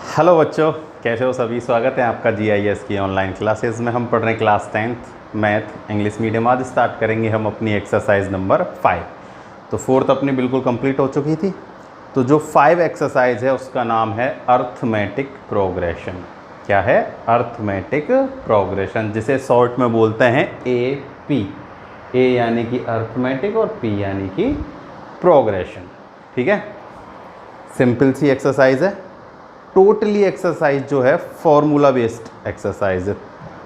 Hello बच्चों, कैसे हो सभी। स्वागत है आपका GIS की ऑनलाइन क्लासेस में। हम पढ़ रहे हैं class 10th math English medium. आज स्टार्ट करेंगे हम अपनी एक्सरसाइज नंबर 5। तो 4th अपनी बिल्कुल कंप्लीट हो चुकी थी। तो जो 5 एक्सरसाइज है उसका नाम है अर्थमेटिक प्रोग्रेशन। क्या है? अर्थमेटिक प्रोग्रेशन, जिसे शॉर्ट में बोलते हैं AP। A यानी कि अर्थमेटिक और P यानी कि प्रोग्रेशन। ठीक है, सिंपल सी एक्सरसाइज है। टोटली एक्सरसाइज जो है फॉर्मूला बेस्ड एक्सरसाइज है।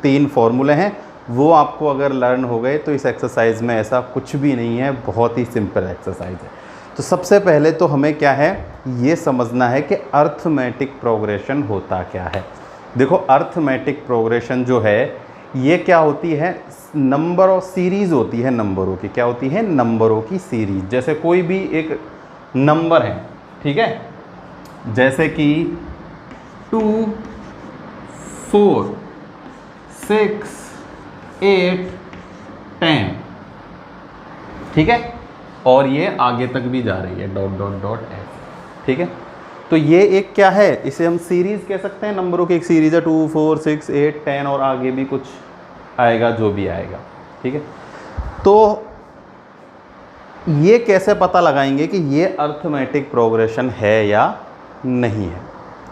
3 फॉर्मूले हैं, वो आपको अगर लर्न हो गए तो इस एक्सरसाइज में ऐसा कुछ भी नहीं है, बहुत ही सिंपल एक्सरसाइज है। तो सबसे पहले तो हमें क्या है ये समझना है कि अर्थमेटिक प्रोग्रेशन होता क्या है। देखो, अर्थमेटिक प्रोग्रेशन जो है ये क्या होती है, नंबर और सीरीज़ होती है नंबरों की। क्या होती है? नंबरों की सीरीज। जैसे कोई भी एक नंबर है, ठीक है, जैसे कि 2, 4, 6, 8, 10, ठीक है, और ये आगे तक भी जा रही है डॉट डॉट डॉट ऐसे। ठीक है, तो ये एक क्या है, इसे हम सीरीज कह सकते हैं। नंबरों की एक सीरीज है, 2, 4, 6, 8, 10 और आगे भी कुछ आएगा जो भी आएगा। ठीक है, तो ये कैसे पता लगाएंगे कि ये अर्थमेटिक प्रोग्रेशन है या नहीं है।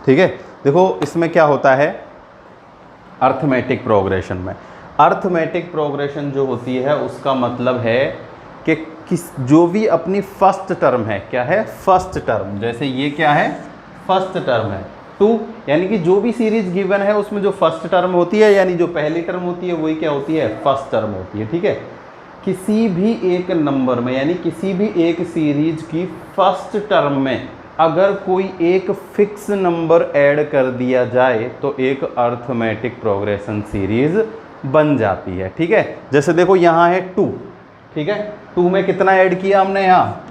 ठीक है, देखो इसमें क्या होता है अर्थमेटिक प्रोग्रेशन में। अर्थमेटिक प्रोग्रेशन जो होती है उसका मतलब है कि जो भी अपनी फर्स्ट टर्म है, क्या है? First term. जैसे ये क्या है? फर्स्ट टर्म है 2, यानी कि जो भी सीरीज गिवन है उसमें जो फर्स्ट टर्म होती है, यानी जो पहली टर्म होती है वही क्या होती है? फर्स्ट टर्म होती है। ठीक है, किसी भी एक नंबर में यानी किसी भी एक सीरीज की फर्स्ट टर्म में अगर कोई एक फिक्स नंबर ऐड कर दिया जाए तो एक अर्थमेटिक प्रोग्रेशन सीरीज बन जाती है। ठीक है, जैसे देखो यहाँ है 2, ठीक है, 2 में कितना ऐड किया हमने? यहाँ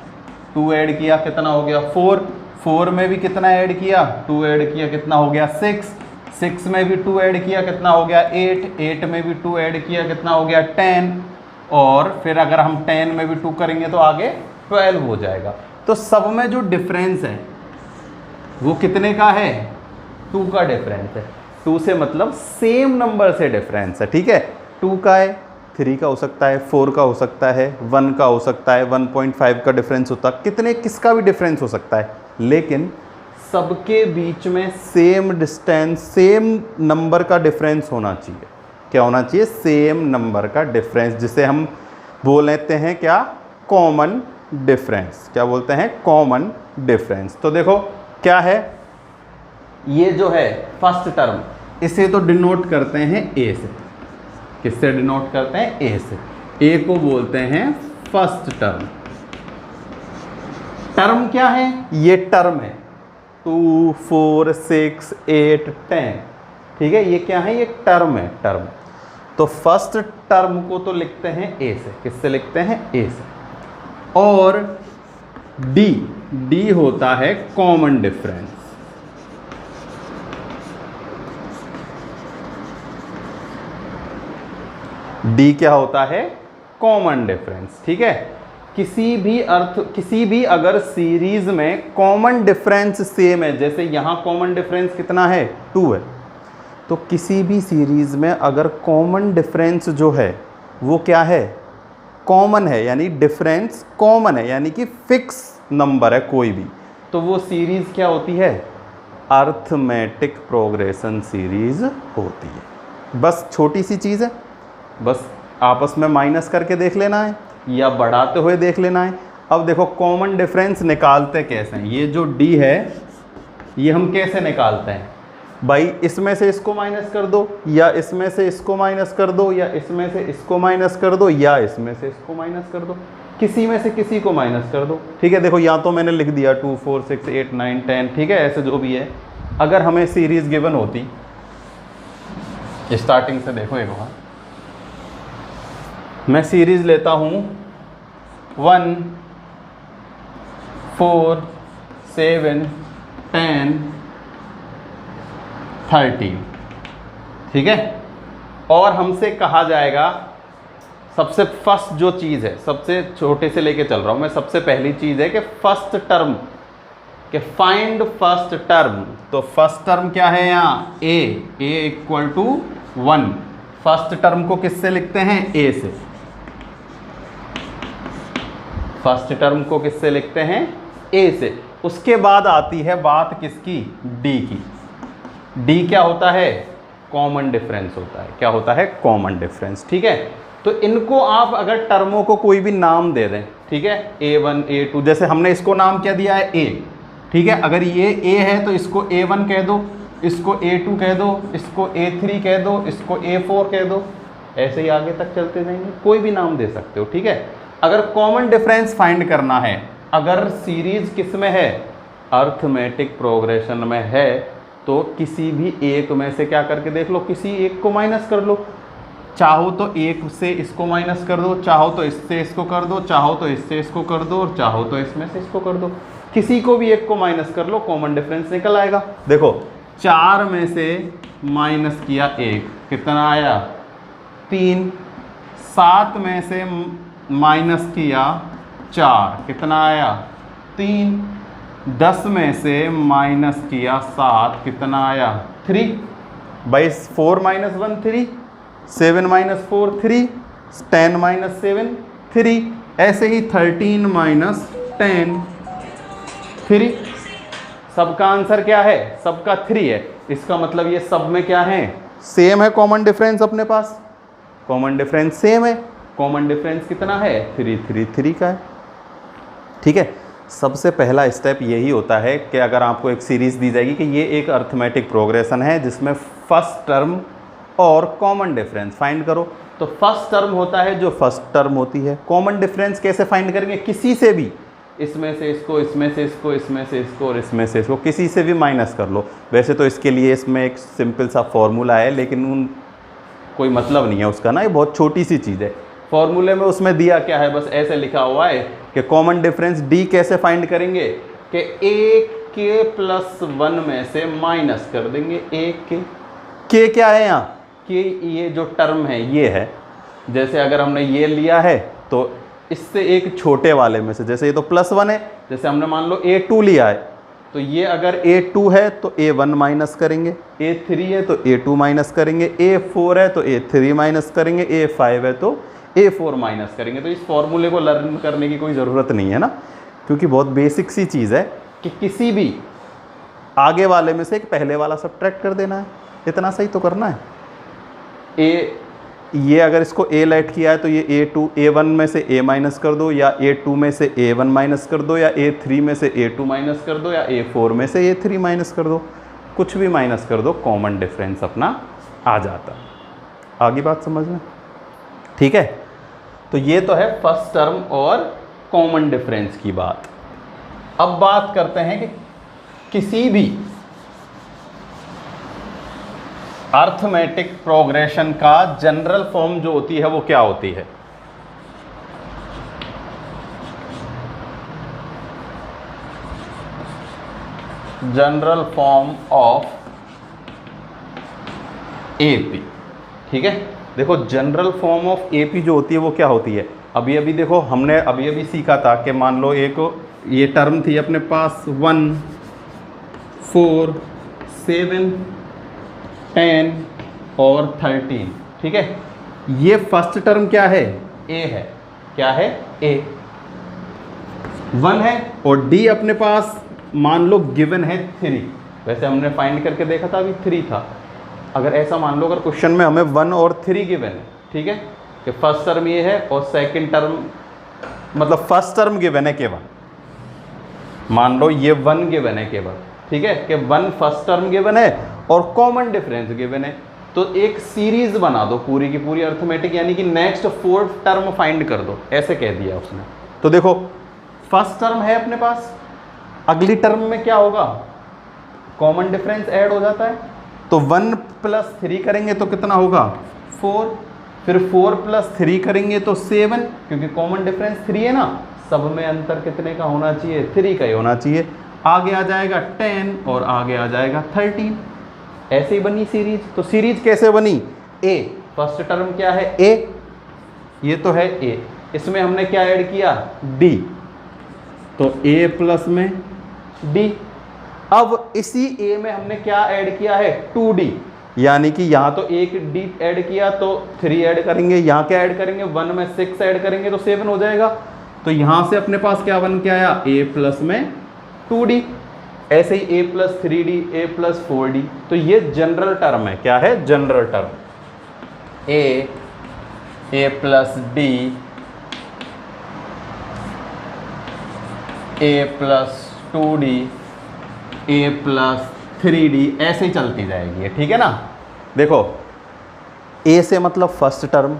2 ऐड किया, कितना हो गया? 4। 4 में भी कितना ऐड किया? 2 ऐड किया, कितना हो गया? 6। 6 में भी 2 ऐड किया, कितना हो गया? 8। 8 में भी 2 ऐड किया, कितना हो गया? 10। और फिर अगर हम 10 में भी 2 करेंगे तो आगे 12 हो जाएगा। तो सब में जो डिफरेंस है वो कितने का है? 2 का डिफरेंस है। 2 से मतलब सेम नंबर से डिफरेंस है। ठीक है, 2 का है, 3 का हो सकता है, 4 का हो सकता है, 1 का हो सकता है, 1.5 का डिफरेंस होता है, कितने किसका भी डिफरेंस हो सकता है, लेकिन सबके बीच में सेम डिस्टेंस, सेम नंबर का डिफरेंस होना चाहिए। क्या होना चाहिए? सेम नंबर का डिफरेंस, जिसे हम बोल लेते हैं क्या? Common difference. क्या बोलते हैं? Common difference. तो देखो क्या है, ये जो है फर्स्ट टर्म, इसे तो डिनोट करते हैं ए से। किससे डिनोट करते हैं? ए से। ए को बोलते हैं फर्स्ट टर्म। टर्म क्या है? ये टर्म है 2, 4, 6, 8, 10। ठीक है, ये क्या है? ये टर्म है, टर्म। तो फर्स्ट टर्म को तो लिखते हैं ए से। किससे लिखते हैं? ए से। और डी होता है कॉमन डिफरेंस। डी क्या होता है? Common difference. ठीक है, किसी भी अगर सीरीज में कॉमन डिफरेंस सेम है, जैसे यहां कॉमन डिफरेंस कितना है? 2 है, तो किसी भी सीरीज में अगर कॉमन डिफरेंस जो है वो क्या है? कॉमन है, यानी डिफरेंस कॉमन है, यानी कि फिक्स नंबर है कोई भी, तो वो सीरीज क्या होती है? अर्थमेटिक प्रोग्रेशन सीरीज होती है। बस छोटी सी चीज़ है, बस आपस में माइनस करके देख लेना है या बढ़ाते हुए देख लेना है। अब देखो कॉमन डिफरेंस निकालते कैसे हैं? ये जो डी है ये हम कैसे निकालते हैं भाई? इसमें से इसको माइनस कर दो, या इसमें से इसको माइनस कर दो, या इसमें से इसको माइनस कर दो, या इसमें से इसको माइनस कर दो, किसी में से किसी को माइनस कर दो। ठीक है, देखो या तो मैंने लिख दिया 2, 4, 6, 8, 9, 10, ठीक है, ऐसे जो भी है। अगर हमें सीरीज गिवन होती, स्टार्टिंग से देखो एक बार, मैं सीरीज लेता हूँ 1, 4, 7, 10, 13। ठीक है, और हमसे कहा जाएगा सबसे फर्स्ट जो चीज़ है, सबसे छोटे से लेके चल रहा हूँ मैं, सबसे पहली चीज़ है कि फर्स्ट टर्म कि फाइंड फर्स्ट टर्म। तो फर्स्ट टर्म क्या है यहाँ a equal to 1। First term को किससे लिखते हैं a से, फर्स्ट टर्म को किससे लिखते हैं a से। उसके बाद आती है बात किसकी, d की। d क्या होता है, कॉमन डिफरेंस होता है। क्या होता है, कॉमन डिफरेंस। ठीक है, तो इनको आप अगर टर्मों को कोई भी नाम दे दें, ठीक है, a1 a2, जैसे हमने इसको नाम क्या दिया है a, ठीक है, अगर ये a है तो इसको a1 कह दो, इसको a2 कह दो, इसको a3 कह दो, इसको a4 कह दो, ऐसे ही आगे तक चलते जाएंगे, कोई भी नाम दे सकते हो। ठीक है, अगर कॉमन डिफरेंस फाइंड करना है, अगर सीरीज किस में है, अर्थमेटिक प्रोग्रेशन में है, तो किसी भी एक में से क्या करके देख लो, किसी एक को माइनस कर लो। चाहो तो एक से इसको माइनस कर दो, चाहो तो इससे इसको कर दो, चाहो तो इससे इसको कर दो, और चाहो तो इसमें से इसको कर दो। किसी को भी एक को माइनस कर लो, कॉमन डिफरेंस निकल आएगा। देखो 4 में से माइनस किया 1, कितना आया 3। 7 में से माइनस किया 4, कितना आया 3। 10 में से माइनस किया 7, कितना आया 3। 4 माइनस 1 3, 7 माइनस 4 3, 10 माइनस 7 3, ऐसे ही 13 माइनस 10 3। सबका आंसर क्या है, सबका 3 है। इसका मतलब ये सब में क्या है, सेम है कॉमन डिफरेंस अपने पास, कॉमन डिफरेंस सेम है। कॉमन डिफरेंस कितना है 3 3 3 का है। ठीक है, सबसे पहला स्टेप यही होता है कि अगर आपको एक सीरीज़ दी जाएगी कि ये एक अर्थमेटिक प्रोग्रेशन है जिसमें फर्स्ट टर्म और कॉमन डिफरेंस फाइंड करो, तो फर्स्ट टर्म होता है जो फर्स्ट टर्म होती है। कॉमन डिफरेंस कैसे फाइंड करेंगे, किसी से भी, इसमें से इसको, इसमें से इसको, इसमें से इसको और इसमें से इसको, किसी से भी माइनस कर लो। वैसे तो इसके लिए इसमें एक सिंपल सा फॉर्मूला है, लेकिन कोई मतलब नहीं है उसका ना, ये बहुत छोटी सी चीज़ है। फॉर्मूले में उसमें दिया क्या है, बस ऐसे लिखा हुआ है कि कॉमन डिफरेंस डी कैसे फाइंड करेंगे कि ए के प्लस 1 में से माइनस कर देंगे ए के क्या है यहाँ के, ये जो टर्म है ये है। जैसे अगर हमने ये लिया है तो इससे एक छोटे वाले में से, जैसे ये तो +1 है, जैसे हमने मान लो a2 लिया है, तो ये अगर a2 है तो a1 माइनस करेंगे, a3 है तो a2 माइनस करेंगे, a4 है तो a3 माइनस करेंगे, a5 है तो a4 माइनस करेंगे। तो इस फॉर्मूले को लर्न करने की कोई ज़रूरत नहीं है ना, क्योंकि बहुत बेसिक सी चीज़ है कि किसी भी आगे वाले में से एक पहले वाला सब्ट्रैक्ट कर देना है, इतना सही तो करना है। ये अगर इसको a लेट किया है तो ये a1 में से a माइनस कर दो, या a2 में से a1 माइनस कर दो, या a3 में से a2 माइनस कर दो, या a4 में से a3 माइनस कर दो, कुछ भी माइनस कर दो, कॉमन डिफरेंस अपना आ जाता। आगे बात समझ में, ठीक है। तो ये तो है फर्स्ट टर्म और कॉमन डिफरेंस की बात। अब बात करते हैं कि किसी भी अर्थमेटिक प्रोग्रेशन का जनरल फॉर्म जो होती है वो क्या होती है। जनरल फॉर्म ऑफ एपी, ठीक है। देखो जनरल फॉर्म ऑफ एपी जो होती है वो क्या होती है, अभी देखो हमने अभी सीखा था कि मान लो एक ये टर्म थी अपने पास 1 4 7 10 और 13, ठीक है। ये फर्स्ट टर्म क्या है, ए है, क्या है ए 1 है, और डी अपने पास मान लो गिवन है 3। वैसे हमने फाइंड करके देखा था अभी 3 था। अगर ऐसा मान लो अगर क्वेश्चन में हमें 1 और 3 गिवन है, ठीक है, कि फर्स्ट टर्म ये है और सेकंड टर्म, मतलब फर्स्ट टर्म गिवन है केवल, मान लो ये 1 गिवन है केवल, ठीक है, कि 1 फर्स्ट टर्म गिवन है और कॉमन डिफरेंस गिवन है, तो एक सीरीज बना दो पूरी की पूरी अर्थमेटिक, यानी कि नेक्स्ट 4 टर्म फाइंड कर दो, ऐसे कह दिया उसने। तो देखो फर्स्ट टर्म है अपने पास, अगली टर्म में क्या होगा, कॉमन डिफरेंस ऐड हो जाता है, तो 1 + 3 करेंगे तो कितना होगा 4, फिर 4 + 3 करेंगे तो 7, क्योंकि कॉमन डिफरेंस 3 है ना, सब में अंतर कितने का होना चाहिए, 3 का ही होना चाहिए। आगे आ जाएगा 10 और आगे आ जाएगा 13, ऐसे ही बनी सीरीज। तो सीरीज कैसे बनी, ए फर्स्ट टर्म क्या है ए, ये तो है ए, इसमें हमने क्या ऐड किया डी, तो a प्लस में d। अब इसी a में हमने क्या ऐड किया है 2d, यानी कि यहां तो एक d ऐड किया तो 3 ऐड करेंगे, यहां क्या ऐड करेंगे 1 में 6 ऐड करेंगे तो 7 हो जाएगा। तो यहां से अपने पास क्या बन के आया a प्लस में 2d, ऐसे ही a plus 3d, a plus 4d। तो ये जनरल टर्म है, क्या है general term, a plus d, a plus 2d, a plus 3d, ऐसे ही चलती जाएगी, ठीक है ना। देखो a से मतलब first term,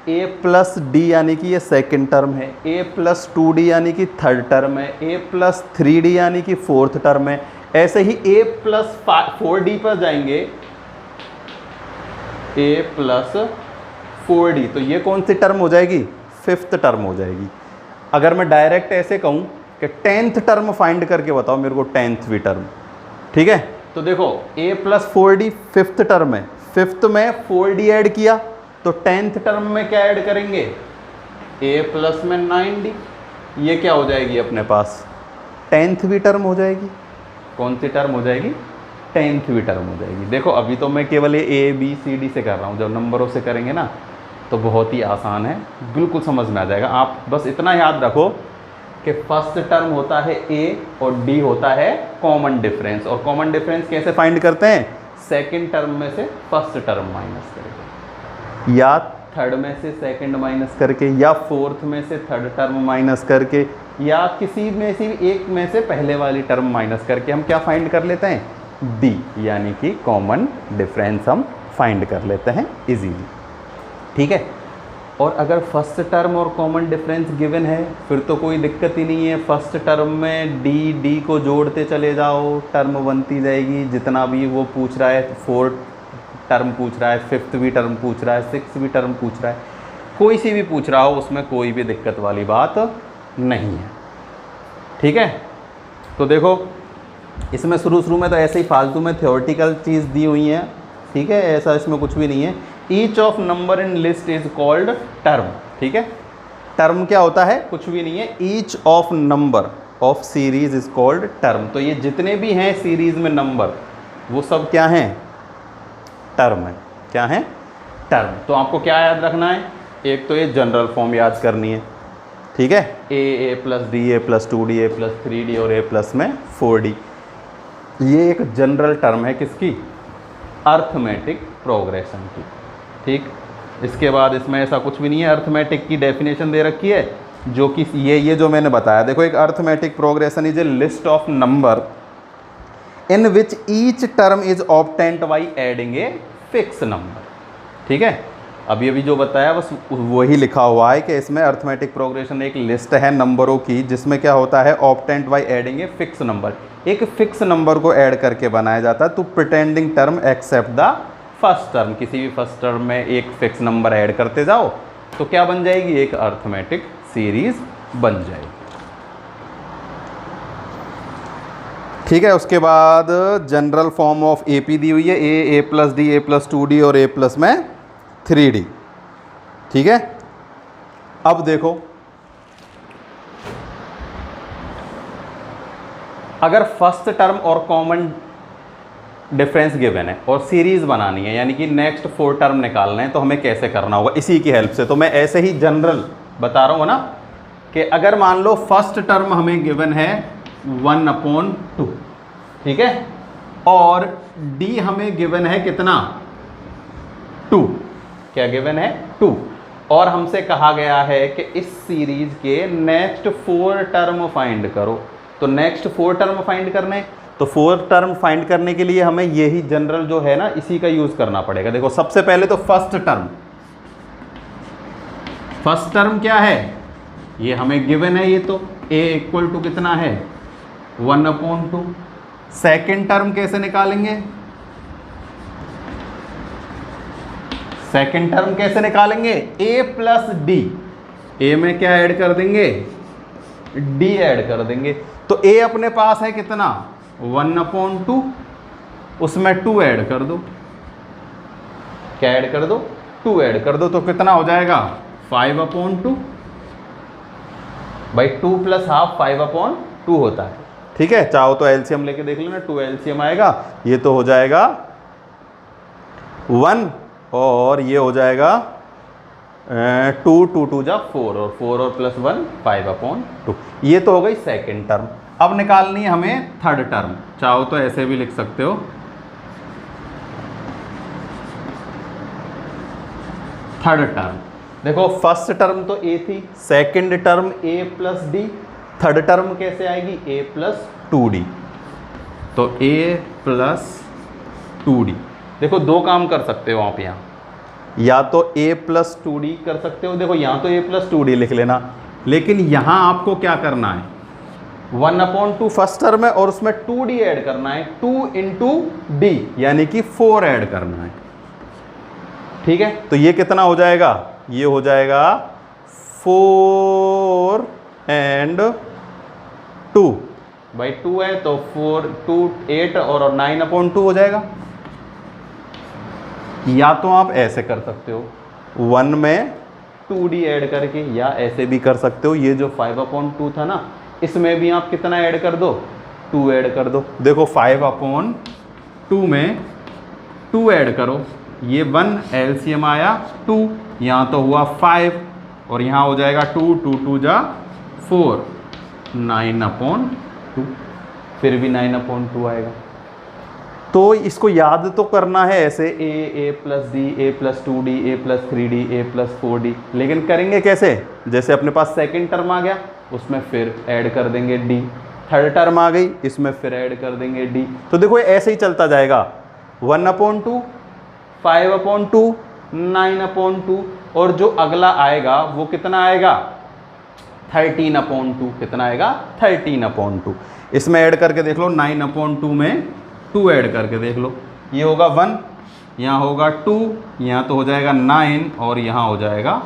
a plus d यानी कि ये सेकंड टर्म है, a प्लस 2d यानी कि थर्ड टर्म है, a प्लस 3d यानी कि फोर्थ टर्म है। ऐसे ही a प्लस 4d पर जाएंगे, a प्लस 4d, तो ये कौन सी टर्म हो जाएगी फिफ्थ टर्म हो जाएगी। अगर मैं डायरेक्ट ऐसे कहूँ कि 10th टर्म फाइंड करके बताओ मेरे को 10वीं टर्म, ठीक है। तो देखो a plus 4d fifth term है, फिफ्थ में 4d ऐड किया तो 10th टर्म में क्या ऐड करेंगे a प्लस में 9d, ये क्या हो जाएगी अपने पास 10वीं टर्म हो जाएगी। कौन सी टर्म हो जाएगी 10वीं टर्म हो जाएगी। देखो अभी तो मैं केवल ये a b c d से कर रहा हूँ, जब नंबरों से करेंगे ना तो बहुत ही आसान है, बिल्कुल समझ में आ जाएगा। आप बस इतना याद रखो कि फर्स्ट टर्म होता है a और d होता है कॉमन डिफरेंस, और कॉमन डिफरेंस कैसे फाइंड करते हैं सेकंड टर्म में से फर्स्ट टर्म माइनस करके, या थर्ड में से सेकंड माइनस करके, या फोर्थ में से थर्ड टर्म माइनस करके, या किसी में से एक में से पहले वाली टर्म माइनस करके हम क्या फाइंड कर लेते हैं d, यानी कि कॉमन डिफरेंस हम फाइंड कर लेते हैं इजीली, ठीक है। और अगर फर्स्ट टर्म और कॉमन डिफरेंस गिवन है फिर तो कोई दिक्कत ही नहीं है, फर्स्ट टर्म में d को जोड़ते चले जाओ, टर्म बनती जाएगी। जितना भी वो पूछ रहा है, फोर्थ टर्म पूछ रहा है, फिफ्थवीं टर्म पूछ रहा है, सिक्सवीं टर्म पूछ रहा है, कोई सी भी पूछ रहा हो उसमें कोई भी दिक्कत वाली बात नहीं है, ठीक है। तो देखो इसमें शुरू में तो ऐसे ही फालतू में थ्योरेटिकल चीज़ दी हुई है, ठीक है, ऐसा इसमें कुछ भी नहीं है। Each of number in list is called term, ठीक है। टर्म क्या होता है कुछ भी नहीं है, each of number of series is called term. तो ये जितने भी हैं सीरीज में नंबर वो सब क्या हैं टर्म है, क्या है टर्म। तो आपको क्या याद रखना है, एक तो ये जनरल फॉर्म याद करनी है, ठीक है, a plus D, a plus 2d, a plus 3d और a प्लस में 4d। ये एक जनरल टर्म है किसकी अर्थमेटिक प्रोग्रेशन की, ठीक। इसके बाद इसमें ऐसा कुछ भी नहीं है, अर्थमेटिक की डेफिनेशन दे रखी है जो कि ये जो मैंने बताया। देखो एक arithmetic progression is a list of number in which each term is obtained by adding a fix number, ठीक है। अभी अभी जो बताया बस वही लिखा हुआ है कि इसमें अर्थमेटिक प्रोग्रेशन एक लिस्ट है नंबरों की जिसमें क्या होता है obtained by adding a fix number, एक फिक्स नंबर को ऐड करके बनाया जाता है। तो pretending term except the first term, किसी भी फर्स्ट टर्म में एक फिक्स नंबर ऐड करते जाओ तो क्या बन जाएगी एक अर्थमेटिक सीरीज बन जाएगी, ठीक है। उसके बाद जनरल फॉर्म ऑफ AP दी हुई है, a plus D, a plus 2d और a प्लस में 3d, ठीक है। अब देखो अगर फर्स्ट टर्म और कॉमन डिफरेंस गिवन है और सीरीज बनानी है, यानी कि नेक्स्ट 4 टर्म निकालना है, तो हमें कैसे करना होगा इसी की हेल्प से। तो मैं ऐसे ही जनरल बता रहा हूँ ना कि अगर मान लो फर्स्ट टर्म हमें गिवन है 1/2, ठीक है, और d हमें गिवन है कितना 2, क्या गिवन है 2, और हमसे कहा गया है कि इस सीरीज के नेक्स्ट 4 टर्म फाइंड करो। तो नेक्स्ट 4 टर्म फाइंड करने, तो 4 टर्म फाइंड करने के लिए हमें यही जनरल जो है ना इसी का यूज करना पड़ेगा। देखो सबसे पहले तो फर्स्ट टर्म क्या है, ये हमें गिवन है, ये तो a इक्वल टू कितना है 1/2। सेकेंड टर्म कैसे निकालेंगे, सेकेंड टर्म कैसे निकालेंगे a प्लस डी, a में क्या ऐड कर देंगे d ऐड कर देंगे। तो a अपने पास है कितना 1/2, उसमें 2 ऐड कर दो, क्या ऐड कर दो 2 ऐड कर दो, तो कितना हो जाएगा 5/2। भाई 2 प्लस हाफ 5/2 होता है, ठीक है, चाहो तो एलसीएम लेके देख लेना, 2 एलसीएम आएगा, ये तो हो जाएगा 1 और ये हो जाएगा 2 2 2 जा 4 और 4 और प्लस 1 5/2। ये तो हो गई सेकेंड टर्म। अब निकालनी है हमें थर्ड टर्म, चाहो तो ऐसे भी लिख सकते हो, थर्ड टर्म। देखो फर्स्ट टर्म तो ए थी, सेकंड टर्म ए प्लस डी, थर्ड टर्म कैसे आएगी ए प्लस 2d, तो ए प्लस 2d। देखो दो काम कर सकते हो आप यहाँ, या तो a प्लस 2d कर सकते हो, देखो यहाँ तो a प्लस 2d लिख लेना, लेकिन यहाँ आपको क्या करना है 1/2 फर्स्ट टर्म है और उसमें 2d ऐड करना है, 2 इंटू डी यानी कि 4 ऐड करना है। ठीक है, तो ये कितना हो जाएगा, ये हो जाएगा 4 and 2 भाई 2 है तो 4 2 8 और 9/2 हो जाएगा। या तो आप ऐसे कर सकते हो 1 में 2d ऐड करके, या ऐसे भी कर सकते हो, ये जो 5/2 था ना इसमें भी आप कितना ऐड कर दो 2 ऐड कर दो। देखो 5/2 में 2 ऐड करो, ये 1 एलसीएम आया 2, यहाँ तो हुआ 5 और यहाँ हो जाएगा 2 2 2 जा 4 9/2, फिर भी 9/2 आएगा। तो इसको याद तो करना है ऐसे a plus D, a plus 2d, a plus 3d, a plus 4d, लेकिन करेंगे कैसे, जैसे अपने पास सेकेंड टर्म आ गया उसमें फिर ऐड कर देंगे d, थर्ड टर्म आ गई इसमें फिर ऐड कर देंगे d। तो देखो ऐसे ही चलता जाएगा 1/2 5/2 9/2 और जो अगला आएगा वो कितना आएगा 13/2, कितना आएगा 13/2। इसमें ऐड करके देख लो 9/2 में 2 ऐड करके देख लो, ये होगा 1, यहाँ होगा 2, यहाँ तो हो जाएगा 9 और यहाँ हो जाएगा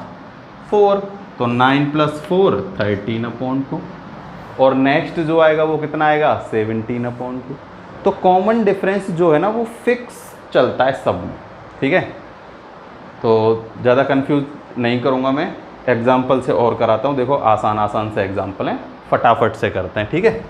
4, तो 9 + 4 13/2 और नेक्स्ट जो आएगा वो कितना आएगा 17/2। तो कॉमन डिफरेंस जो है ना वो फिक्स चलता है सब में। ठीक है, तो ज़्यादा कंफ्यूज नहीं करूँगा मैं, एग्जाम्पल से और कराता हूँ। देखो आसान आसान से एग्जाम्पल हैं, फटाफट से करते हैं। ठीक है,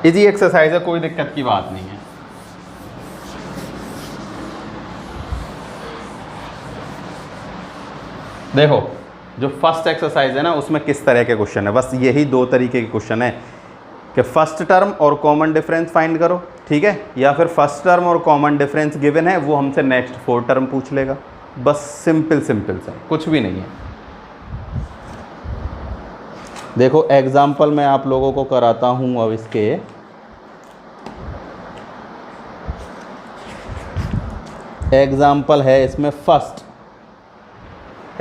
इजी एक्सरसाइज है, कोई दिक्कत की बात नहीं है। देखो जो फर्स्ट एक्सरसाइज है ना उसमें किस तरह के क्वेश्चन है, बस यही 2 तरीके के क्वेश्चन है कि फर्स्ट टर्म और कॉमन डिफरेंस फाइंड करो। ठीक है, या फिर फर्स्ट टर्म और कॉमन डिफरेंस गिवन है वो हमसे नेक्स्ट 4 टर्म पूछ लेगा, बस सिंपल सिंपल सा, कुछ भी नहीं है। देखो एग्जाम्पल मैं आप लोगों को कराता हूँ अब इसके। एग्जाम्पल है इसमें first,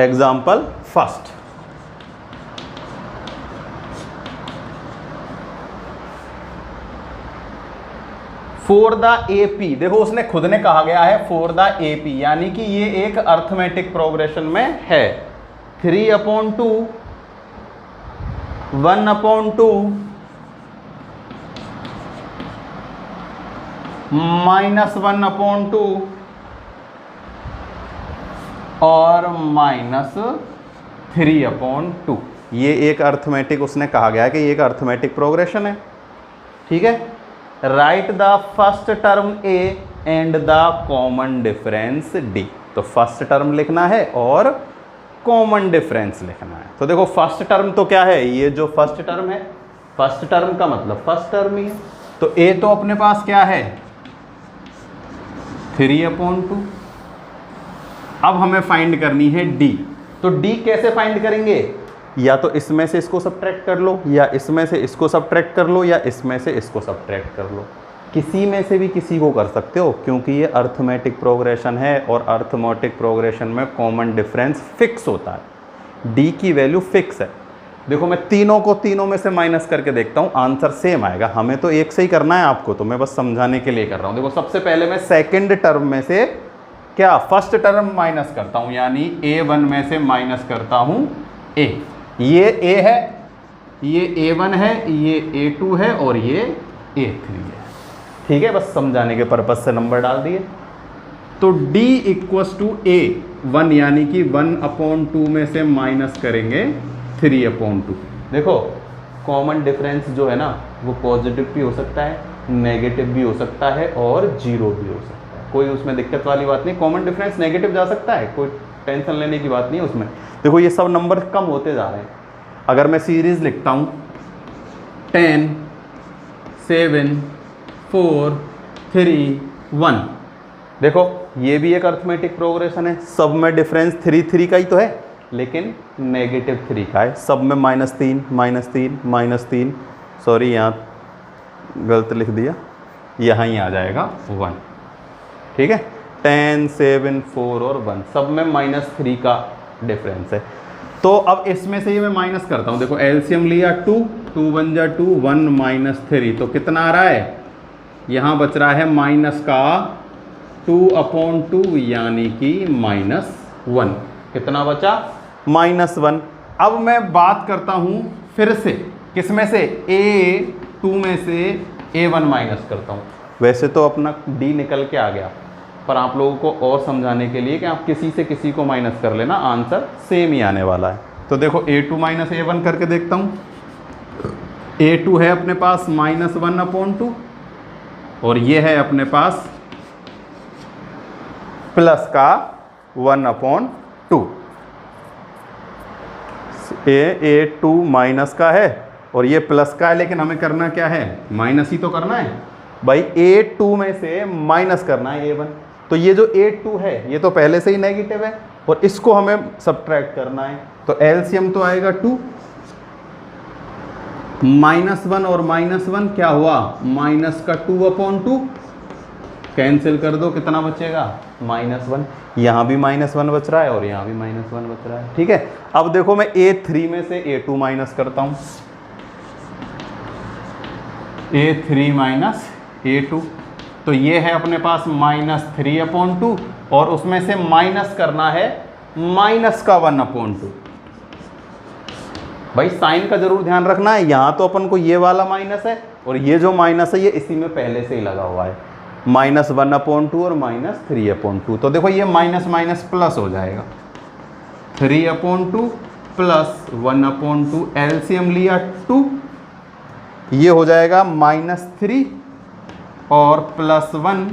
example first, for the AP. देखो उसने खुद ने कहा गया है फॉर द एपी, यानी कि ये एक अर्थमेटिक प्रोग्रेशन में है। 3/2 1/2 -1/2 और -3/2। ये एक अर्थमेटिक उसने कहा गया है कि ये एक अर्थमेटिक प्रोग्रेशन है। ठीक है, right the first term A and the common difference D. तो फर्स्ट टर्म लिखना है और कॉमन डिफरेंस लिखना है। तो देखो फर्स्ट टर्म तो क्या है, ये जो फर्स्ट टर्म है, फर्स्ट टर्म का मतलब फर्स्ट टर्म ही है। तो ए तो अपने पास क्या है 3/2। अब हमें फाइंड करनी है डी। तो डी कैसे फाइंड करेंगे, या तो इसमें से इसको सब्ट्रैक्ट कर लो, या इसमें से इसको सब्ट्रैक्ट कर लो, या इसमें से इसको सब्ट्रैक्ट कर लो। किसी में से भी किसी को कर सकते हो, क्योंकि ये अर्थमेटिक प्रोग्रेशन है और अर्थमेटिक प्रोग्रेशन में कॉमन डिफरेंस फिक्स होता है। डी की वैल्यू फिक्स है। देखो मैं तीनों को तीनों में से माइनस करके देखता हूँ, आंसर सेम आएगा। हमें तो एक से ही करना है आपको, तो मैं बस समझाने के लिए कर रहा हूँ। देखो सबसे पहले मैं सेकेंड टर्म में से क्या फर्स्ट टर्म माइनस करता हूँ, यानी a1 में से माइनस करता हूँ a। ये a है, ये a1 है, ये a2 है और ये a3 है। ठीक है, बस समझाने के पर्पज से नंबर डाल दिए। तो d इक्वस टू ए 1 यानी कि 1/2 में से माइनस करेंगे 3/2। देखो कॉमन डिफरेंस जो है ना वो पॉजिटिव भी हो सकता है, नेगेटिव भी हो सकता है और जीरो भी हो सकता है, कोई उसमें दिक्कत वाली बात नहीं। कॉमन डिफरेंस नेगेटिव जा सकता है, कोई टेंशन लेने की बात नहीं है उसमें। देखो ये सब नंबर कम होते जा रहे हैं। अगर मैं सीरीज लिखता हूँ 10 7 4 3 1, देखो ये भी एक अर्थमेटिक प्रोग्रेशन है, सब में डिफरेंस 3 3 का ही तो है, लेकिन नेगेटिव 3 का है। सब में -3 -3 -3, सॉरी यहाँ गलत लिख दिया, यहाँ ही आ जाएगा 1। ठीक है, 10 7 4 और 1 सब में -3 का डिफरेंस है। तो अब इसमें से ही मैं माइनस करता हूँ। देखो एलसीएम लिया 2 2 1 जा 2 1 -3, तो कितना आ रहा है, यहाँ बच रहा है माइनस का 2/2 यानी कि -1। कितना बचा, -1। अब मैं बात करता हूँ फिर से किसमें से, A2 में से A1 माइनस करता हूँ। वैसे तो अपना D निकल के आ गया, पर आप लोगों को और समझाने के लिए कि आप किसी से किसी को माइनस कर लेना, आंसर सेम ही आने वाला है। तो देखो A2 माइनस A1 करके देखता हूँ। A2 है अपने पास -1/2 और ये है अपने पास प्लस का 1/2। A2 माइनस का है और ये प्लस का है, लेकिन हमें करना क्या है, माइनस ही तो करना है भाई। A2 में से माइनस करना है A1, तो ये जो A2 है ये तो पहले से ही नेगेटिव है और इसको हमें सब्ट्रैक्ट करना है। तो एलसीएम तो आएगा 2, -1 और -1 क्या हुआ, माइनस का 2/2, कैंसिल कर दो, कितना बचेगा, -1। यहाँ भी -1 बच रहा है और यहाँ भी -1 बच रहा है। ठीक है, अब देखो मैं A3 में से A2 माइनस करता हूँ, A3 माइनस A2, तो ये है अपने पास -3/2 और उसमें से माइनस करना है माइनस का 1/2। भाई साइन का जरूर ध्यान रखना है, यहाँ तो अपन को ये वाला माइनस है और ये जो माइनस है ये इसी में पहले से ही लगा हुआ है, -1/2 और -3/2। तो देखो ये माइनस माइनस प्लस हो जाएगा, 3/2 प्लस 1/2, एलसीएम लिया 2, ये हो जाएगा -3 और +1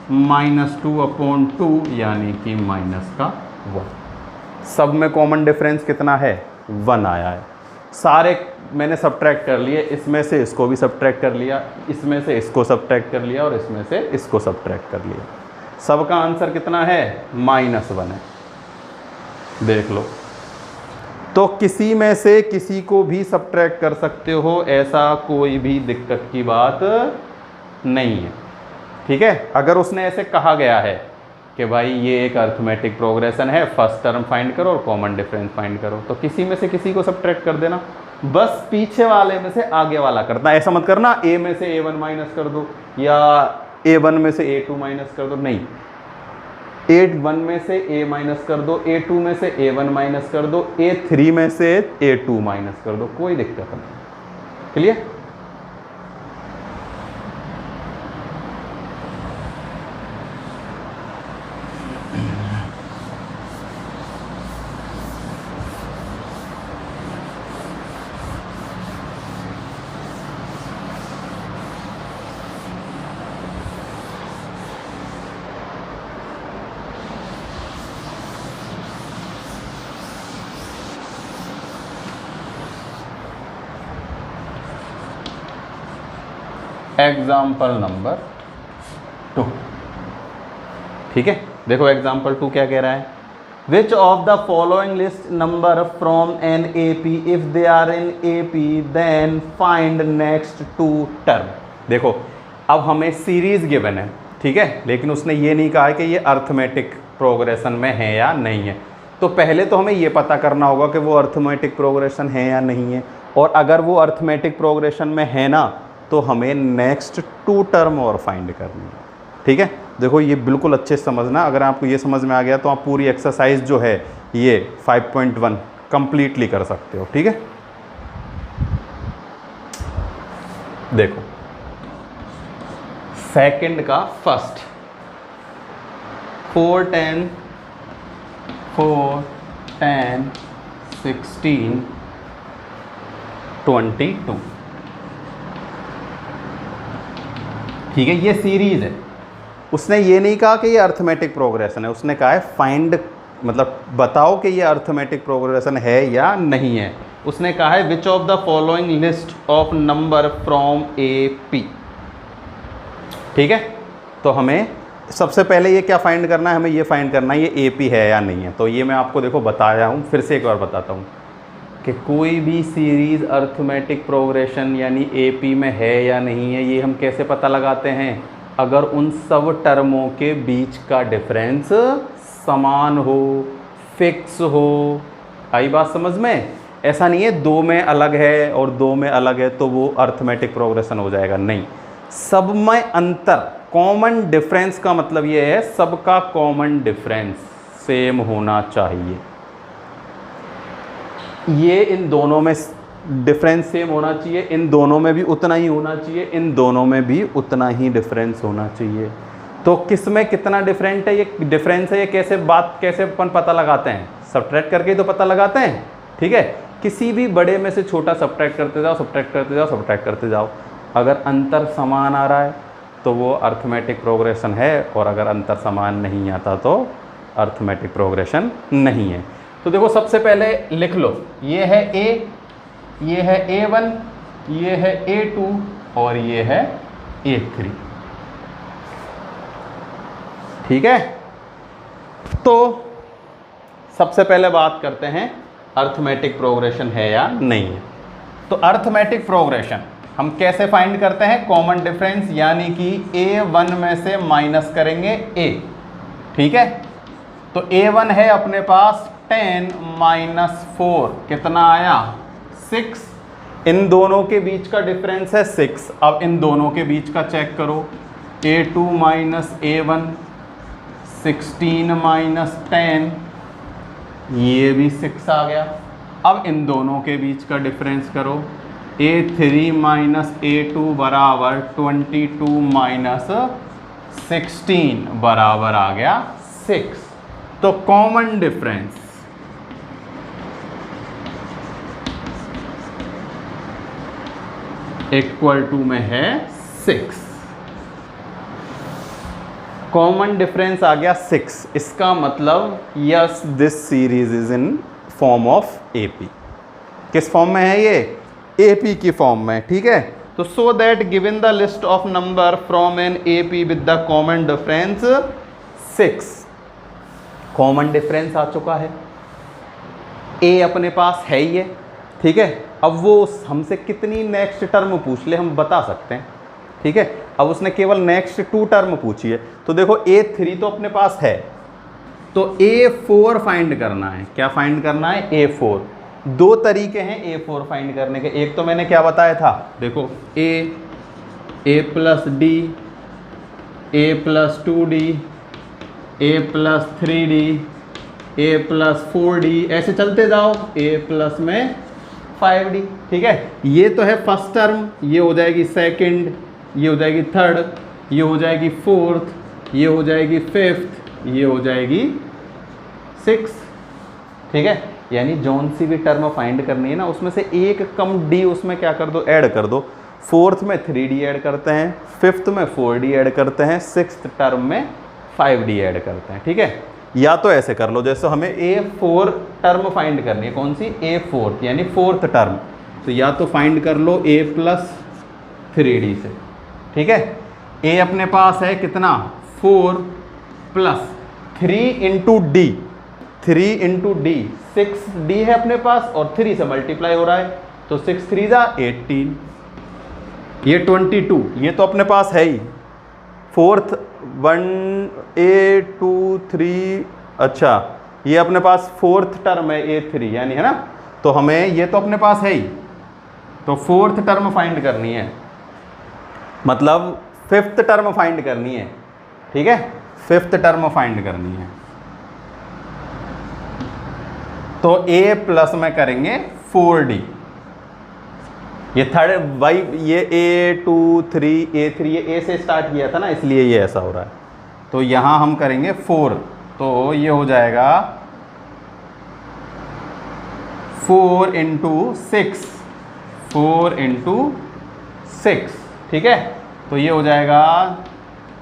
-2/2 यानी कि माइनस का 1। सब में कॉमन डिफरेंस कितना है, 1 आया है। सारे मैंने सब्ट्रैक्ट कर लिए, इसमें से इसको भी सब्ट्रैक्ट कर लिया, इसमें से इसको सब्ट्रैक्ट कर लिया और इसमें से इसको सब्ट्रैक्ट कर लिया। सबका आंसर कितना है, -1 है। देख लो, तो किसी में से किसी को भी सब्ट्रैक्ट कर सकते हो, ऐसा कोई भी दिक्कत की बात नहीं है। ठीक है, अगर उसने ऐसे कहा गया है कि भाई ये एक अर्थमेटिक प्रोग्रेशन है, फर्स्ट टर्म फाइंड करो और कॉमन डिफरेंस फाइंड करो, तो किसी में से किसी को सब्ट्रैक्ट कर देना, बस पीछे वाले में से आगे वाला करना। ऐसा मत करना A में से A1 माइनस कर दो या A1 में से A2 माइनस कर दो, नहीं, A1 में से A माइनस कर दो, A2 में से A1 माइनस कर दो, A3 में से A2 माइनस कर दो, कोई दिक्कत नहीं। क्लियर? Example number 2। ठीक है, देखो एग्जाम्पल 2 क्या कह रहा है, which of the following list number from an AP if they are in AP then find next 2 term. देखो अब हमें सीरीज गिवन है, ठीक है, लेकिन उसने ये नहीं कहा है कि ये अर्थमेटिक प्रोग्रेशन में है या नहीं है। तो पहले तो हमें ये पता करना होगा कि वो अर्थमेटिक प्रोग्रेशन है या नहीं है, और अगर वो अर्थमेटिक प्रोग्रेशन में है ना तो हमें नेक्स्ट 2 टर्म और फाइंड करनी है। ठीक है, देखो ये बिल्कुल अच्छे से समझना, अगर आपको ये समझ में आ गया तो आप पूरी एक्सरसाइज जो है ये 5.1 कंप्लीटली कर सकते हो। ठीक है, देखो सेकंड का फर्स्ट 4 10 4 10 16 22। ठीक है, ये सीरीज है। उसने ये नहीं कहा कि ये अर्थमेटिक प्रोग्रेशन है, उसने कहा है फाइंड, मतलब बताओ कि ये अर्थमेटिक प्रोग्रेशन है या नहीं है। उसने कहा है which of the following list of number from A P. ठीक है, तो हमें सबसे पहले ये क्या फाइंड करना है, हमें ये फाइंड करना है ये ए पी है या नहीं है। तो ये मैं आपको देखो बताया हूँ, फिर से एक बार बताता हूँ कि कोई भी सीरीज़ अर्थमेटिक प्रोग्रेशन यानी ए पी में है या नहीं है, ये हम कैसे पता लगाते हैं, अगर उन सब टर्मों के बीच का डिफरेंस समान हो, फिक्स हो। आई बात समझ में? ऐसा नहीं है दो में अलग है और दो में अलग है तो वो अर्थमेटिक प्रोग्रेशन हो जाएगा, नहीं। सब में अंतर, कॉमन डिफरेंस का मतलब ये है सबका कॉमन डिफरेंस सेम होना चाहिए। ये इन दोनों में डिफरेंस सेम होना चाहिए, इन दोनों में भी उतना ही होना चाहिए, इन दोनों में भी उतना ही डिफरेंस होना चाहिए। तो किस में कितना डिफरेंट है, ये डिफरेंस है, ये कैसे अपन पता लगाते हैं, सब्ट्रैक्ट करके ही तो पता लगाते हैं। ठीक है, किसी भी बड़े में से छोटा सब्ट्रैक्ट करते जाओ, सब्ट्रैक्ट करते जाओ, सब्ट्रैक्ट करते जाओ। अगर अंतर समान आ रहा है तो वो अर्थमेटिक प्रोग्रेशन है, और अगर अंतर समान नहीं आता तो अर्थमेटिक प्रोग्रेशन नहीं है। तो देखो सबसे पहले लिख लो, ये है ए, ये है A1, ये है A2 और ये है A3। ठीक है, तो सबसे पहले बात करते हैं अर्थमेटिक प्रोग्रेशन है या नहीं है। तो अर्थमेटिक प्रोग्रेशन हम कैसे फाइंड करते हैं, कॉमन डिफरेंस यानी कि A1 में से माइनस करेंगे A। ठीक है, तो A1 है अपने पास 10 माइनस 4 कितना आया 6। इन दोनों के बीच का डिफरेंस है 6। अब इन दोनों के बीच का चेक करो, A2 माइनस A1 16 माइनस 10, ये भी 6 आ गया। अब इन दोनों के बीच का डिफरेंस करो, A3 माइनस A2 बराबर 22 माइनस 16 बराबर आ गया 6। तो कॉमन डिफरेंस इक्वल टू में है 6। कॉमन डिफरेंस आ गया 6। इसका मतलब yes this series is in form of AP. किस फॉर्म में है ये, एपी की फॉर्म में। ठीक है, तो so that given the list of number from an AP with the common difference 6। Common difference आ चुका है, ए अपने पास है ही है। ठीक है, अब वो हमसे कितनी नेक्स्ट टर्म पूछ ले हम बता सकते हैं। ठीक है, अब उसने केवल नेक्स्ट 2 टर्म पूछी है। तो देखो A3 तो अपने पास है, तो A4 फाइंड करना है। क्या फाइंड करना है, A4। 2 तरीके हैं A4 फाइंड करने के। एक तो मैंने क्या बताया था, देखो A plus D, A plus 2D, A plus 3D, A plus 4D, ऐसे चलते जाओ, A प्लस में 5D। ठीक है, ये तो है फर्स्ट टर्म, ये हो जाएगी सेकंड, ये हो जाएगी थर्ड, ये हो जाएगी फोर्थ, ये हो जाएगी फिफ्थ, ये हो जाएगी 6। ठीक है, यानी जौन सी भी टर्म फाइंड करनी है ना, उसमें से एक कम D उसमें क्या कर दो, ऐड कर दो। फोर्थ में 3D ऐड करते हैं, फिफ्थ में 4D ऐड करते हैं, सिक्स्थ टर्म में 5D ऐड करते हैं। ठीक है, या तो ऐसे कर लो जैसे हमें A4 टर्म फाइंड करनी है, कौन सी, A4 यानी फोर्थ टर्म। तो या तो फाइंड कर लो A प्लस 3D से। ठीक है, A अपने पास है कितना 4 plus 3 into D, 3 into D 6D है अपने पास और 3 से मल्टीप्लाई हो रहा है, तो 6 3 जा 18, ये 22, ये तो अपने पास है ही। फोर्थ 1 A 2 3, अच्छा ये अपने पास फोर्थ टर्म है A3 यानी, है ना, तो हमें ये तो अपने पास है ही। तो फोर्थ टर्म फाइंड करनी है, मतलब फिफ्थ टर्म फाइंड करनी है। ठीक है, फिफ्थ टर्म फाइंड करनी है, तो A प्लस में करेंगे 4D। ये थर्ड भाई, ये A 2 3 A3, ये A से स्टार्ट किया था ना, इसलिए ये ऐसा हो रहा है। तो यहाँ हम करेंगे 4, तो ये हो जाएगा 4 × 6, 4 × 6, ठीक है। तो ये हो जाएगा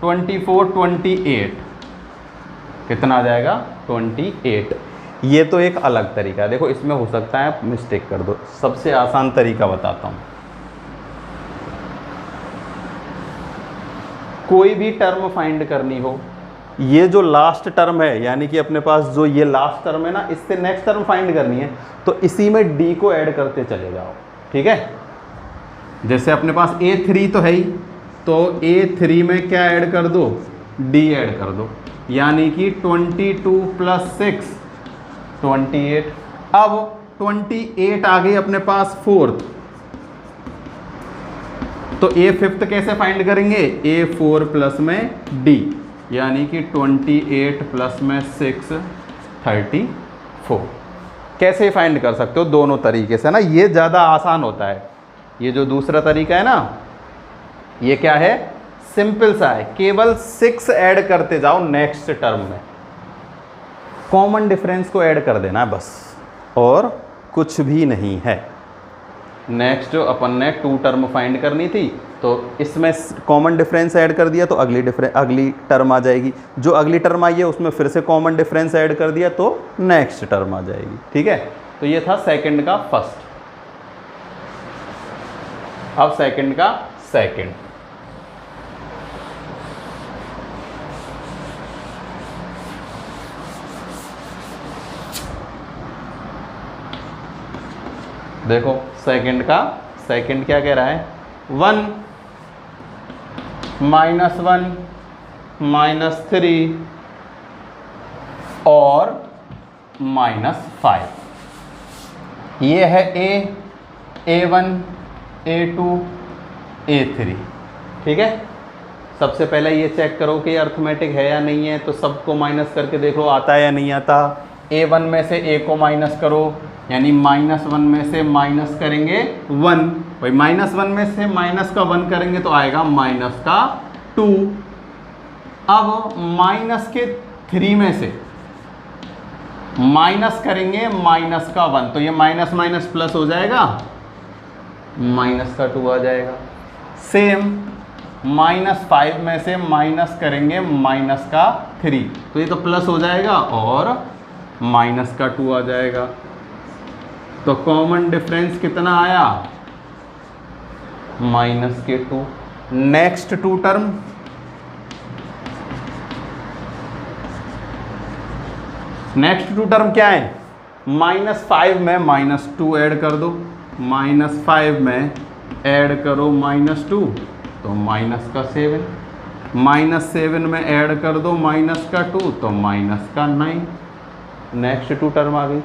24, 28, कितना आ जाएगा 28। ये तो एक अलग तरीका है, देखो इसमें हो सकता है आप मिस्टेक कर दो। सबसे आसान तरीका बताता हूँ। कोई भी टर्म फाइंड करनी हो, ये जो लास्ट टर्म है यानी कि अपने पास जो ये लास्ट टर्म है ना, इससे नेक्स्ट टर्म फाइंड करनी है, तो इसी में d को ऐड करते चले जाओ, ठीक है। जैसे अपने पास a3 तो है ही, तो a3 में क्या ऐड कर दो, d ऐड कर दो, यानी कि 22 + 6 28। अब 28 आ गई अपने पास 4th, तो a5 कैसे फाइंड करेंगे, a4 प्लस में d, यानी कि 28 प्लस में 6 34। कैसे फाइंड कर सकते हो, दोनों तरीके से ना, ये ज़्यादा आसान होता है। ये जो दूसरा तरीका है ना, ये क्या है, सिंपल सा है, केवल 6 ऐड करते जाओ नेक्स्ट टर्म में, कॉमन डिफरेंस को ऐड कर देना है बस, और कुछ भी नहीं है। नेक्स्ट अपन ने 2 टर्म फाइंड करनी थी, तो इसमें कॉमन डिफरेंस ऐड कर दिया तो अगली टर्म आ जाएगी, जो अगली टर्म आई है उसमें फिर से कॉमन डिफरेंस ऐड कर दिया तो नेक्स्ट टर्म आ जाएगी, ठीक है। तो ये था सेकंड का फर्स्ट। अब सेकंड का सेकंड, देखो सेकंड का सेकंड क्या कह रहा है, 1 -1 -3 और -5। ये है a1 a2 a3, ठीक है। सबसे पहले ये चेक करो कि अर्थमेटिक है या नहीं है, तो सबको माइनस करके देख लो आता है या नहीं आता। a1 में से a को माइनस करो, यानी -1 में से माइनस करेंगे 1, भाई -1 में से माइनस का 1 करेंगे तो आएगा -2। अब -3 में से माइनस करेंगे -1, तो ये माइनस माइनस प्लस हो जाएगा, -2 आ जाएगा। सेम -5 में से माइनस करेंगे -3, तो ये तो प्लस हो जाएगा और -2 आ जाएगा। तो कॉमन डिफरेंस कितना आया, -2। नेक्स्ट 2 टर्म, नेक्स्ट 2 टर्म क्या है, -5 में -2 ऐड कर दो, -5 में ऐड करो -2 तो -7, -7 में ऐड कर दो -2 तो -9। नेक्स्ट 2 टर्म आ गई।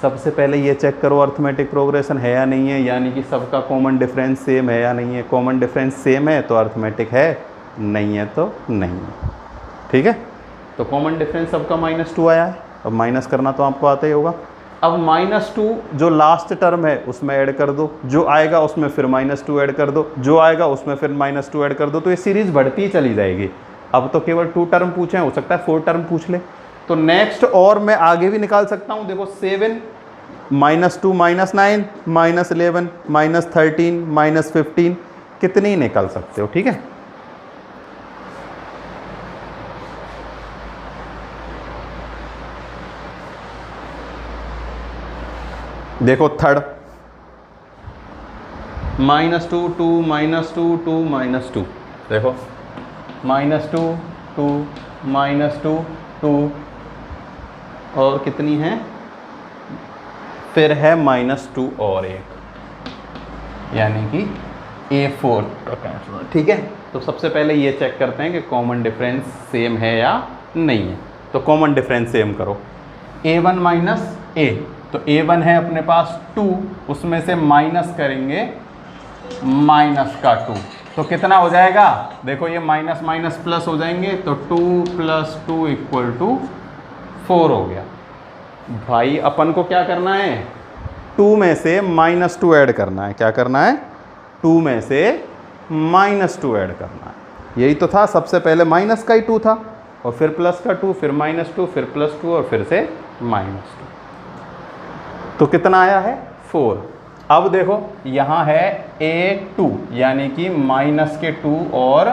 सबसे पहले ये चेक करो अर्थमेटिक प्रोग्रेशन है या नहीं है, यानी कि सबका कॉमन डिफरेंस सेम है या नहीं है। कॉमन डिफरेंस सेम है तो अर्थमेटिक है, नहीं है तो नहीं है, ठीक है। तो कॉमन डिफरेंस सबका -2 आया है, अब माइनस करना तो आपको आता ही होगा। अब -2 जो लास्ट टर्म है उसमें ऐड कर दो, जो आएगा उसमें फिर -2 ऐड कर दो, जो आएगा उसमें फिर -2 ऐड कर दो, तो ये सीरीज बढ़ती ही चली जाएगी। अब तो केवल 2 टर्म पूछे, हो सकता है 4 टर्म पूछ ले, तो नेक्स्ट और मैं आगे भी निकाल सकता हूँ। देखो 7 -2 -9 -11 -13 -15 कितनी निकाल सकते हो, ठीक है। देखो थर्ड, -2 2 -2 2 -2, देखो -2 2 -2 2 और कितनी है, फिर है -2 और 1, यानी कि a4, ठीक है। तो सबसे पहले ये चेक करते हैं कि कॉमन डिफरेंस सेम है या नहीं है। तो कॉमन डिफरेंस सेम करो, a1 - a, तो a1 है अपने पास 2, उसमें से माइनस करेंगे -2, तो कितना हो जाएगा, देखो ये माइनस माइनस प्लस हो जाएंगे, तो 2 + 2 = 4 हो गया। भाई अपन को क्या करना है, 2 में से -2 ऐड करना है। क्या करना है, 2 में से -2 ऐड करना है। यही तो था, सबसे पहले माइनस का ही 2 था, और फिर प्लस का 2, फिर -2, फिर +2 और फिर से -2। तो कितना आया है 4। अब देखो यहाँ है A2 यानी कि -2 और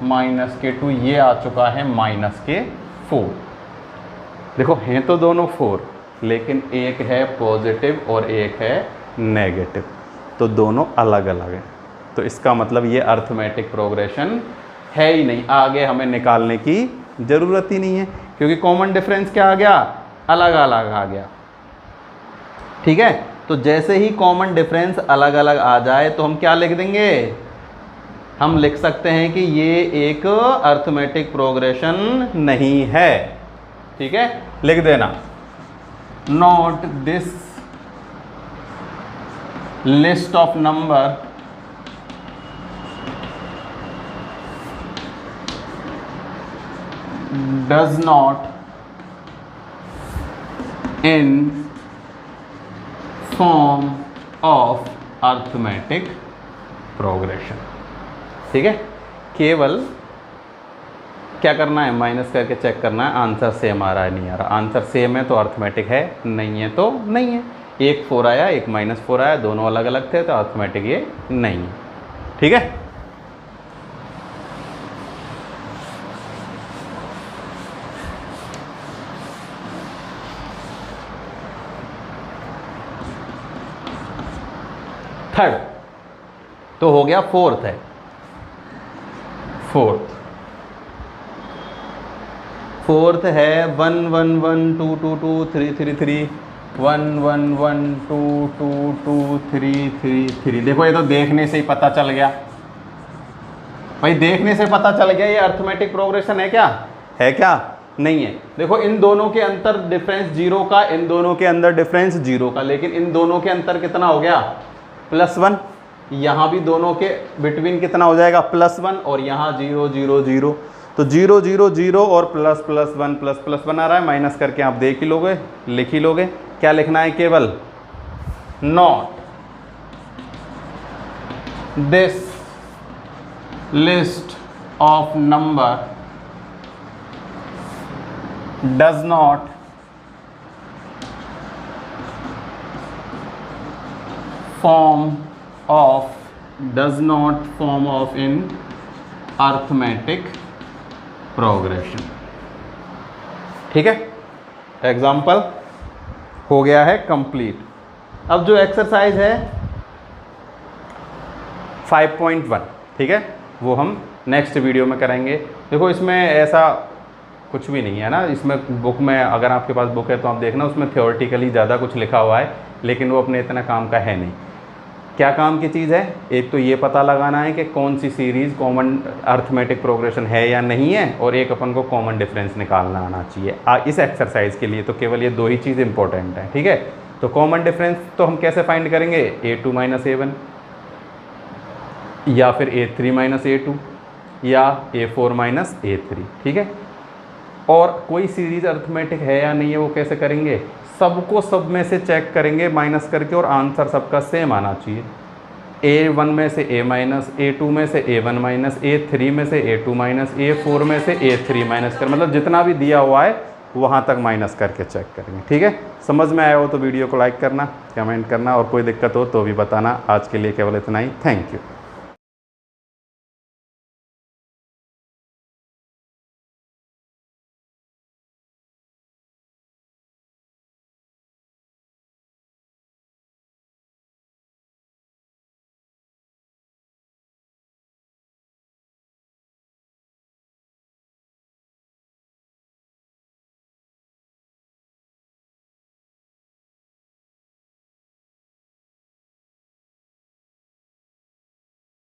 -2, ये आ चुका है -4। देखो हैं तो दोनों 4, लेकिन एक है पॉजिटिव और एक है नेगेटिव, तो दोनों अलग अलग हैं। तो इसका मतलब ये अर्थमेटिक प्रोग्रेशन है ही नहीं, आगे हमें निकालने की ज़रूरत ही नहीं है, क्योंकि कॉमन डिफरेंस क्या आ गया, अलग अलग आ गया। ठीक है, तो जैसे ही कॉमन डिफरेंस अलग अलग आ जाए तो हम क्या लिख देंगे, हम लिख सकते हैं कि ये एक अर्थमेटिक प्रोग्रेशन नहीं है। ठीक है, लिख देना, not this list of number does not in form of arithmetic progression। ठीक है, केवल क्या करना है, माइनस करके चेक करना है आंसर सेम आ रहा है नहीं आ रहा। आंसर सेम है तो अर्थमेटिक है, नहीं है तो नहीं है। एक 4 आया, एक -4 आया, दोनों अलग अलग थे तो अर्थमेटिक ये नहीं है। ठीक है, थर्ड तो हो गया, फोर्थ है, फोर्थ है 1 1 1 2 2 2 3 3 3 1 1 1 2 2 2 3 3 3। देखो ये तो देखने से ही पता चल गया भाई, देखने से पता चल गया ये अर्थमेटिक प्रोग्रेशन है क्या, है क्या, नहीं है। देखो इन दोनों के अंतर डिफरेंस 0 का, इन दोनों के अंदर डिफरेंस 0 का, लेकिन इन दोनों के अंतर कितना हो गया, +1। यहाँ भी दोनों के बिटवीन कितना हो जाएगा, +1, और यहाँ 0 0 0, तो 0 0 0 और ++1 आ रहा है, माइनस करके आप देख ही लोगे, लिख ही लोगे। क्या लिखना है, केवल not this list of number does not form of in arithmetic progression। ठीक है, एग्जाम्पल हो गया है कंप्लीट। अब जो एक्सरसाइज है 5.1, ठीक है, वो हम नेक्स्ट वीडियो में करेंगे। देखो इसमें ऐसा कुछ भी नहीं है ना, इसमें बुक में अगर आपके पास बुक है तो आप देखना, उसमें थ्योरेटिकली ज़्यादा कुछ लिखा हुआ है, लेकिन वो अपने इतना काम का है नहीं। क्या काम की चीज़ है, एक तो ये पता लगाना है कि कौन सी सीरीज़ कॉमन अर्थमेटिक प्रोग्रेशन है या नहीं है, और एक अपन को कॉमन डिफरेंस निकालना आना चाहिए। इस एक्सरसाइज के लिए तो केवल ये 2 ही चीज़ इंपॉर्टेंट है। ठीक है, तो कॉमन डिफरेंस तो हम कैसे फाइंड करेंगे, A2 - A1 या फिर A3 - A2 या A4 - A3। ठीक है, और कोई सीरीज अर्थमेटिक है या नहीं है वो कैसे करेंगे, सबको सब में से चेक करेंगे माइनस करके, और आंसर सबका सेम आना चाहिए। A1 में से A-, A2 में से A1-, A3 में से A2-, A4 में से A3- कर, मतलब जितना भी दिया हुआ है वहाँ तक माइनस करके चेक करेंगे। ठीक है, समझ में आया हो तो वीडियो को लाइक करना, कमेंट करना, और कोई दिक्कत हो तो भी बताना। आज के लिए केवल इतना ही, थैंक यू।